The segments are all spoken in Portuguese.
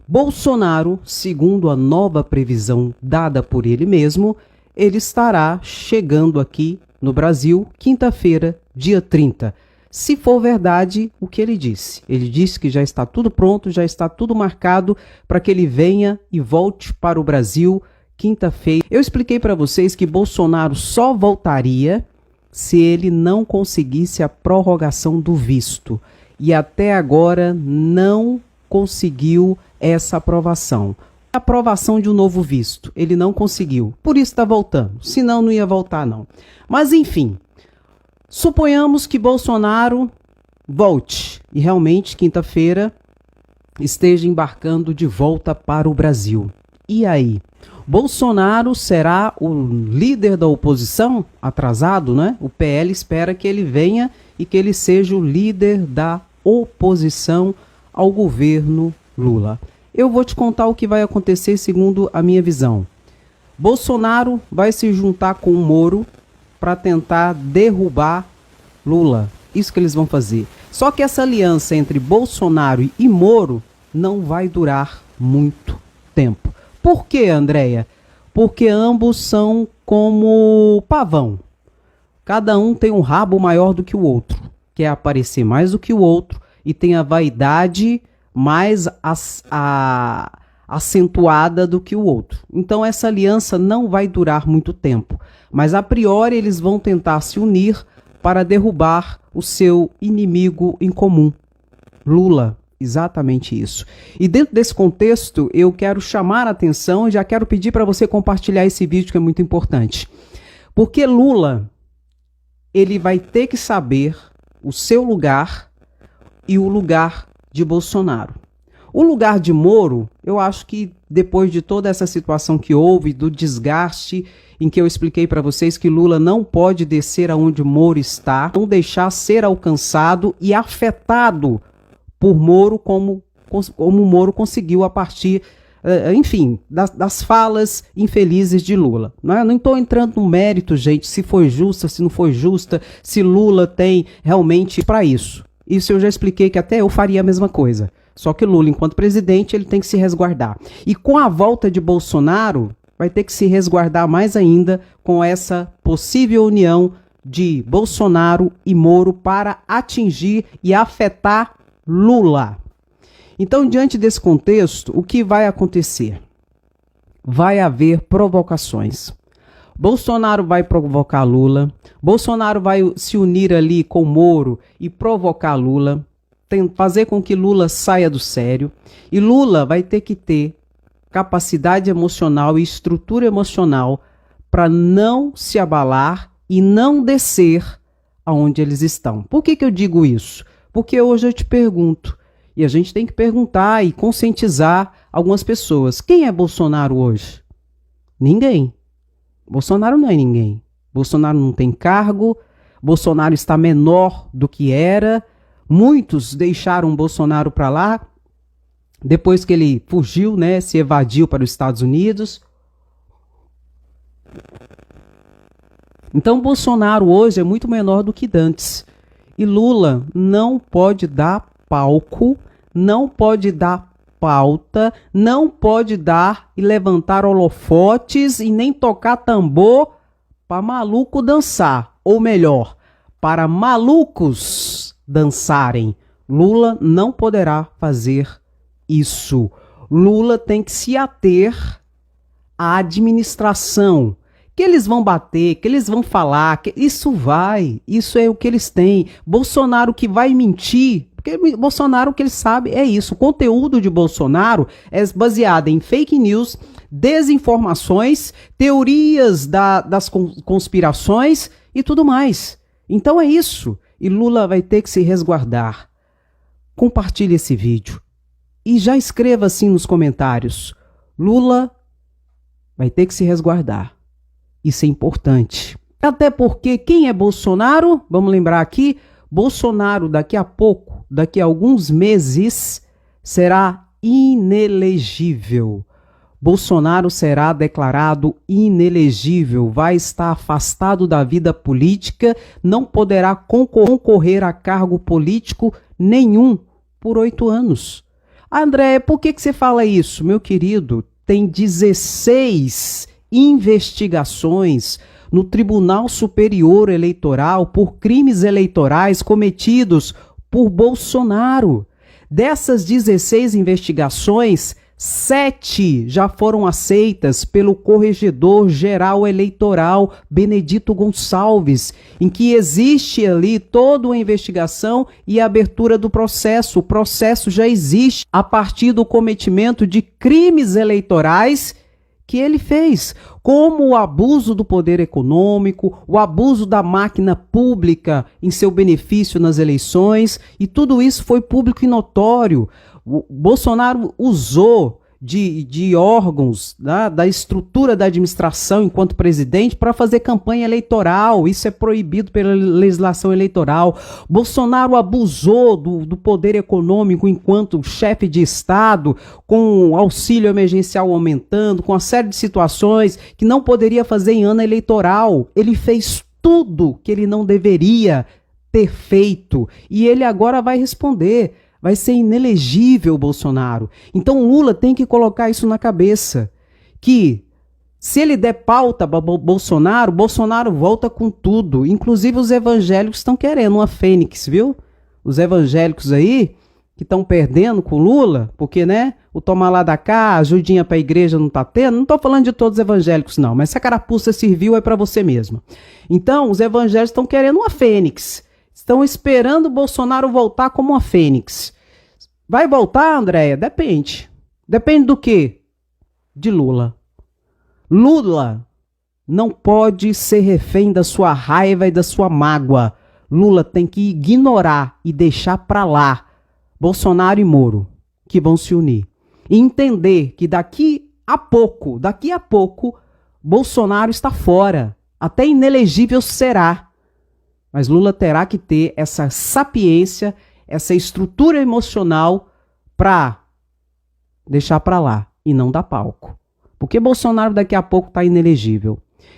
Bolsonaro, segundo a nova previsão dada por ele mesmo, ele estará chegando aqui no Brasil quinta-feira, dia 30. Se for verdade o que ele disse. Ele disse que já está tudo pronto, já está tudo marcado para que ele venha e volte para o Brasil quinta-feira. Eu expliquei para vocês que Bolsonaro só voltaria se ele não conseguisse a prorrogação do visto. E até agora não conseguiu essa aprovação. A aprovação de um novo visto, ele não conseguiu. Por isso está voltando. Senão não ia voltar não. Mas enfim, suponhamos que Bolsonaro volte e realmente quinta-feira esteja embarcando de volta para o Brasil. E aí? Bolsonaro será o líder da oposição? Atrasado, né? O PL espera que ele venha e que ele seja o líder da oposição ao governo Lula. Eu vou te contar o que vai acontecer segundo a minha visão. Bolsonaro vai se juntar com o Moro para tentar derrubar Lula. Isso que eles vão fazer. Só que essa aliança entre Bolsonaro e Moro não vai durar muito tempo. Por quê, Andréia? Porque ambos são como pavão. Cada um tem um rabo maior do que o outro. Quer aparecer mais do que o outro e tem a vaidade mais acentuada do que o outro. Então essa aliança não vai durar muito tempo. Mas a priori eles vão tentar se unir para derrubar o seu inimigo em comum, Lula. Exatamente isso. E dentro desse contexto, eu quero chamar a atenção e já quero pedir para você compartilhar esse vídeo que é muito importante. Porque Lula, ele vai ter que saber o seu lugar e o lugar de Bolsonaro. O lugar de Moro, eu acho que depois de toda essa situação que houve, do desgaste em que eu expliquei para vocês que Lula não pode descer aonde Moro está, não deixar ser alcançado e afetado por Moro como Moro conseguiu a partir, enfim, das falas infelizes de Lula. Não estou entrando no mérito, gente, se foi justa, se não foi justa, se Lula tem realmente para isso. Isso eu já expliquei que até eu faria a mesma coisa. Só que Lula, enquanto presidente, ele tem que se resguardar. E com a volta de Bolsonaro, vai ter que se resguardar mais ainda com essa possível união de Bolsonaro e Moro para atingir e afetar Lula. Então, diante desse contexto, o que vai acontecer? Vai haver provocações. Bolsonaro vai provocar Lula, Bolsonaro vai se unir ali com Moro e provocar Lula, fazer com que Lula saia do sério, e Lula vai ter que ter capacidade emocional e estrutura emocional para não se abalar e não descer aonde eles estão. Por que eu digo isso? Porque hoje eu te pergunto, e a gente tem que perguntar e conscientizar algumas pessoas. Quem é Bolsonaro hoje? Ninguém. Bolsonaro não é ninguém. Bolsonaro não tem cargo, Bolsonaro está menor do que era. Muitos deixaram Bolsonaro para lá, depois que ele fugiu, né, se evadiu para os Estados Unidos. Então Bolsonaro hoje é muito menor do que antes. E Lula não pode dar palco, não pode dar pauta, não pode dar e levantar holofotes e nem tocar tambor para maluco dançar. Ou melhor, para malucos dançarem. Lula não poderá fazer isso. Lula tem que se ater à administração. Que eles vão bater, que eles vão falar, que isso é o que eles têm. Bolsonaro que vai mentir, porque Bolsonaro o que ele sabe é isso. O conteúdo de Bolsonaro é baseado em fake news, desinformações, teorias das conspirações e tudo mais. Então é isso. E Lula vai ter que se resguardar. Compartilhe esse vídeo. E já escreva assim nos comentários. Lula vai ter que se resguardar. Isso é importante. Até porque quem é Bolsonaro? Vamos lembrar aqui. Bolsonaro daqui a pouco, daqui a alguns meses, será inelegível. Bolsonaro será declarado inelegível, vai estar afastado da vida política, não poderá concorrer a cargo político nenhum por 8 anos. André, por que você fala isso? Meu querido, tem 16 investigações no Tribunal Superior Eleitoral por crimes eleitorais cometidos por Bolsonaro. Dessas 16 investigações, 7 já foram aceitas pelo Corregedor-Geral Eleitoral Benedito Gonçalves, em que existe ali toda uma investigação e a abertura do processo. O processo já existe a partir do cometimento de crimes eleitorais que ele fez, como o abuso do poder econômico, o abuso da máquina pública em seu benefício nas eleições, e tudo isso foi público e notório. O Bolsonaro usou de órgãos, da estrutura da administração enquanto presidente para fazer campanha eleitoral. Isso é proibido pela legislação eleitoral. Bolsonaro abusou do poder econômico enquanto chefe de Estado, com o auxílio emergencial aumentando, com uma série de situações que não poderia fazer em ano eleitoral. Ele fez tudo que ele não deveria ter feito e ele agora vai responder. Vai ser inelegível o Bolsonaro. Então Lula tem que colocar isso na cabeça, que se ele der pauta para Bolsonaro, Bolsonaro volta com tudo. Inclusive os evangélicos estão querendo uma fênix, viu? Os evangélicos aí, que estão perdendo com Lula, porque, né, o tomar lá da cá, ajudinha para a igreja não tá tendo. Não estou falando de todos os evangélicos, não, mas se a carapuça serviu é para você mesmo. Então, os evangélicos estão querendo uma fênix. Estão esperando o Bolsonaro voltar como uma fênix. Vai voltar, Andréia? Depende. Depende do quê? De Lula. Lula não pode ser refém da sua raiva e da sua mágoa. Lula tem que ignorar e deixar pra lá Bolsonaro e Moro, que vão se unir. E entender que daqui a pouco, Bolsonaro está fora. Até inelegível será. Mas Lula terá que ter essa sapiência, essa estrutura emocional para deixar para lá e não dar palco. Porque Bolsonaro daqui a pouco está inelegível.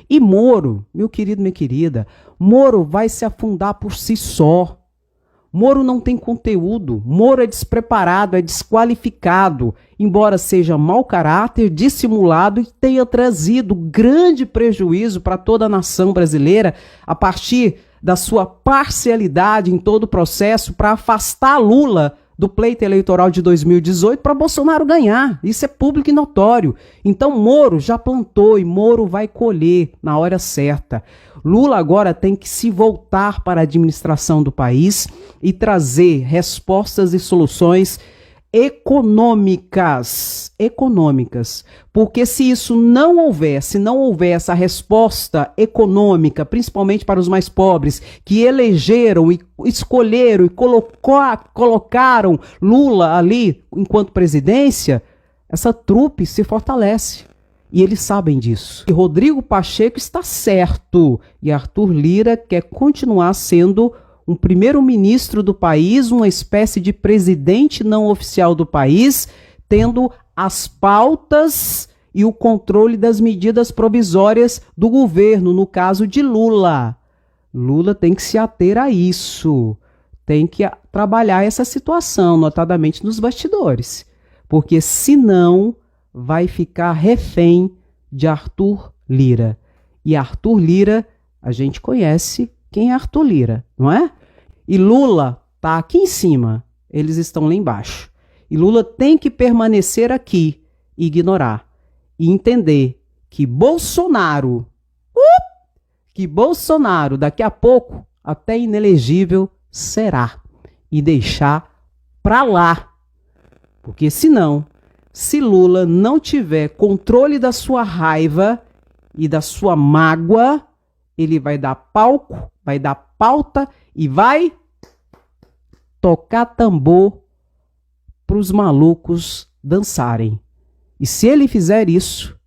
E Moro, meu querido, minha querida, Moro vai se afundar por si só. Moro não tem conteúdo, Moro é despreparado, é desqualificado, embora seja mau caráter, dissimulado e tenha trazido grande prejuízo para toda a nação brasileira a partir da sua parcialidade em todo o processo para afastar Lula do pleito eleitoral de 2018 para Bolsonaro ganhar. Isso é público e notório. Então Moro já plantou e Moro vai colher na hora certa. Lula agora tem que se voltar para a administração do país e trazer respostas e soluções econômicas, porque se isso não houver, se não houver essa resposta econômica, principalmente para os mais pobres, que elegeram e escolheram e colocaram Lula ali enquanto presidência, essa trupe se fortalece. E eles sabem disso. E Rodrigo Pacheco está certo. E Arthur Lira quer continuar sendo um primeiro-ministro do país, uma espécie de presidente não oficial do país, tendo as pautas e o controle das medidas provisórias do governo, no caso de Lula. Lula tem que se ater a isso, tem que trabalhar essa situação, notadamente nos bastidores, porque senão vai ficar refém de Arthur Lira. E Arthur Lira, a gente conhece quem é Arthur Lira, não é? E Lula está aqui em cima, eles estão lá embaixo. E Lula tem que permanecer aqui, ignorar e entender que Bolsonaro, daqui a pouco, até inelegível será. E deixar pra lá. Porque senão, se Lula não tiver controle da sua raiva e da sua mágoa, ele vai dar palco, vai dar pauta e vai tocar tambor para os malucos dançarem. E se ele fizer isso,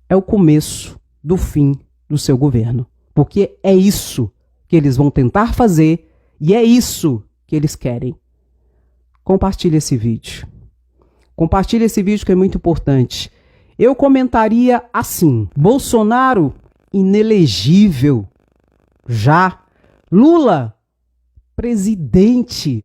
é o começo do fim do seu governo. Porque é isso que eles vão tentar fazer e é isso que eles querem. Compartilhe esse vídeo. Compartilhe esse vídeo que é muito importante. Eu comentaria assim: Bolsonaro inelegível já. Lula presidente.